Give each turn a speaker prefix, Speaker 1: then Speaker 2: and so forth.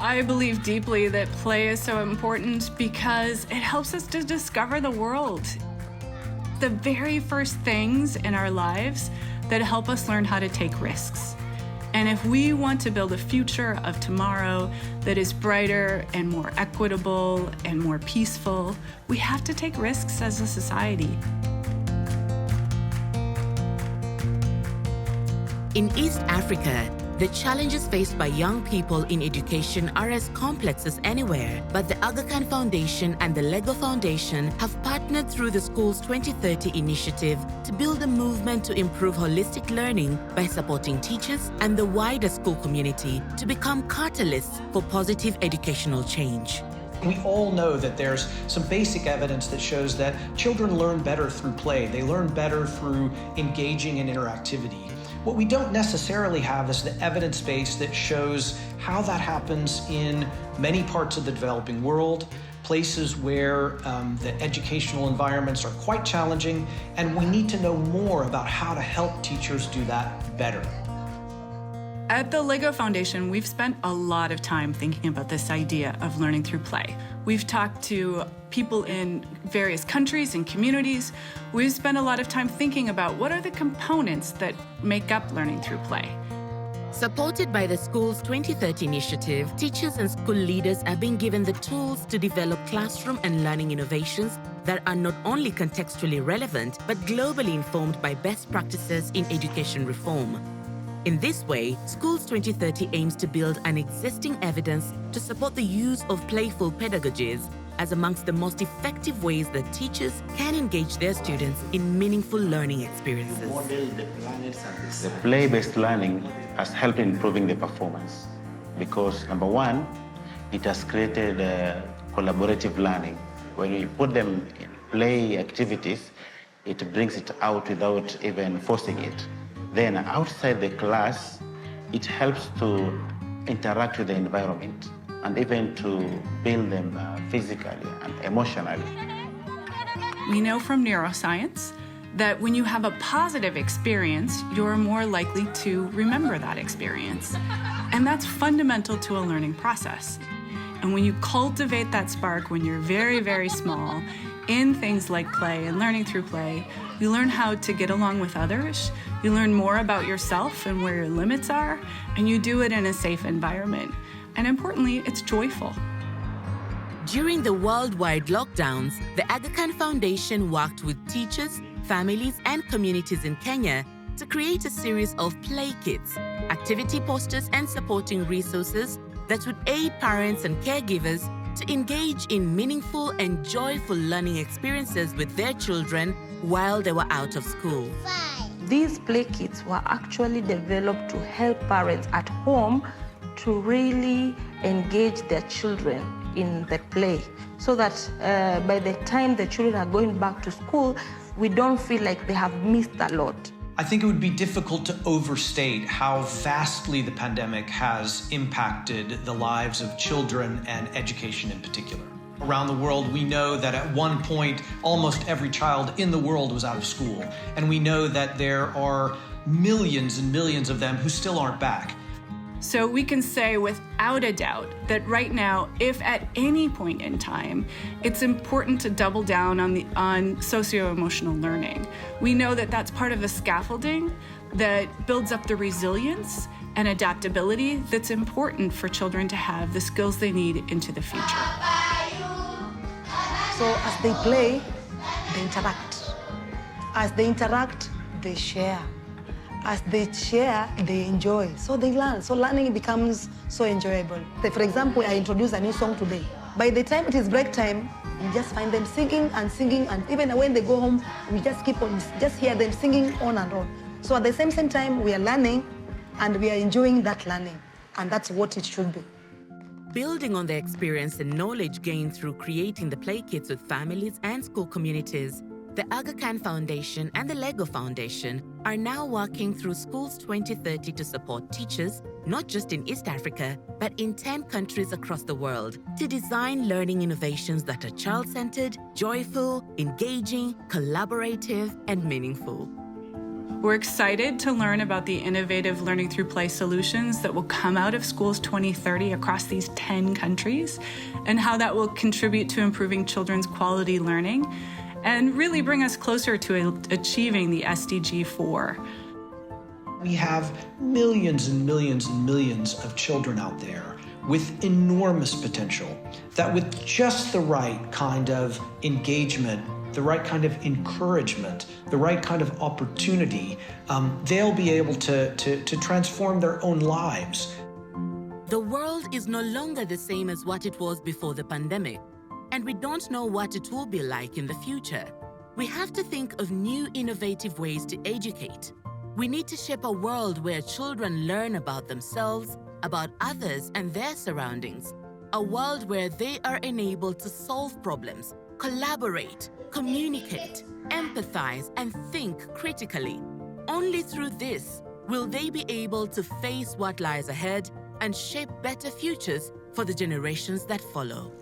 Speaker 1: I believe deeply that play is so important because it helps us to discover the world. The very first things in our lives that help us learn how to take risks. And if we want to build a future of tomorrow that is brighter and more equitable and more peaceful, we have to take risks as a society.
Speaker 2: In East Africa, the challenges faced by young people in education are as complex as anywhere, but the Aga Khan Foundation and the Lego Foundation have partnered through the Schools 2030 initiative to build a movement to improve holistic learning by supporting teachers and the wider school community to become catalysts for positive educational change.
Speaker 3: We all know that there's some basic evidence that shows that children learn better through play. They learn better through engaging in interactivity. What we don't necessarily have is the evidence base that shows how that happens in many parts of the developing world, places where the educational environments are quite challenging, and we need to know more about how to help teachers do that better.
Speaker 1: At the Lego Foundation, we've spent a lot of time thinking about this idea of learning through play. We've talked to people in various countries and communities. We've spent a lot of time thinking about what are the components that make up learning through play.
Speaker 2: Supported by the Schools 2030 initiative, teachers and school leaders are being given the tools to develop classroom and learning innovations that are not only contextually relevant, but globally informed by best practices in education reform. In this way, Schools 2030 aims to build an existing evidence to support the use of playful pedagogies as amongst the most effective ways that teachers can engage their students in meaningful learning experiences.
Speaker 4: The play-based learning has helped in improving the performance because, number one, it has created collaborative learning. When you put them in play activities, it brings it out without even forcing it. Then outside the class, it helps to interact with the environment and even to build them physically and emotionally.
Speaker 1: We know from neuroscience that when you have a positive experience, you're more likely to remember that experience. And that's fundamental to a learning process. And when you cultivate that spark when you're very, very small, in things like play and learning through play, you learn how to get along with others, you learn more about yourself and where your limits are, and you do it in a safe environment. And importantly, it's joyful.
Speaker 2: During the worldwide lockdowns, the Aga Khan Foundation worked with teachers, families, and communities in Kenya to create a series of play kits, activity posters, and supporting resources that would aid parents and caregivers to engage in meaningful and joyful learning experiences with their children while they were out of school.
Speaker 5: These play kits were actually developed to help parents at home to really engage their children in the play so that by the time the children are going back to school, we don't feel like they have missed a lot.
Speaker 3: I think it would be difficult to overstate how vastly the pandemic has impacted the lives of children and education in particular. Around the world, we know that at one point, almost every child in the world was out of school. And we know that there are millions and millions of them who still aren't back.
Speaker 1: So we can say without a doubt that right now, if at any point in time, it's important to double down on socio-emotional learning. We know that that's part of the scaffolding that builds up the resilience and adaptability that's important for children to have the skills they need into the future.
Speaker 5: So as they play, they interact. As they interact, they share. As they share, they enjoy. So they learn. So learning becomes so enjoyable. For example, I introduced a new song today. By the time it is break time, you just find them singing, and even when they go home, we just keep on, just hear them singing on and on. So at the same time, we are learning and we are enjoying that learning. And that's what it should be.
Speaker 2: Building on the experience and knowledge gained through creating the play kits with families and school communities, the Aga Khan Foundation and the Lego Foundation are now working through Schools 2030 to support teachers, not just in East Africa, but in 10 countries across the world, to design learning innovations that are child-centered, joyful, engaging, collaborative, and meaningful.
Speaker 1: We're excited to learn about the innovative learning through play solutions that will come out of Schools 2030 across these 10 countries, and how that will contribute to improving children's quality learning and really bring us closer to achieving the SDG 4.
Speaker 3: We have millions and millions and millions of children out there with enormous potential that with just the right kind of engagement, the right kind of encouragement, the right kind of opportunity, they'll be able to transform their own lives.
Speaker 2: The world is no longer the same as what it was before the pandemic, and we don't know what it will be like in the future. We have to think of new innovative ways to educate. We need to shape a world where children learn about themselves, about others and their surroundings. A world where they are enabled to solve problems, collaborate, communicate, empathize, and think critically. Only through this will they be able to face what lies ahead and shape better futures for the generations that follow.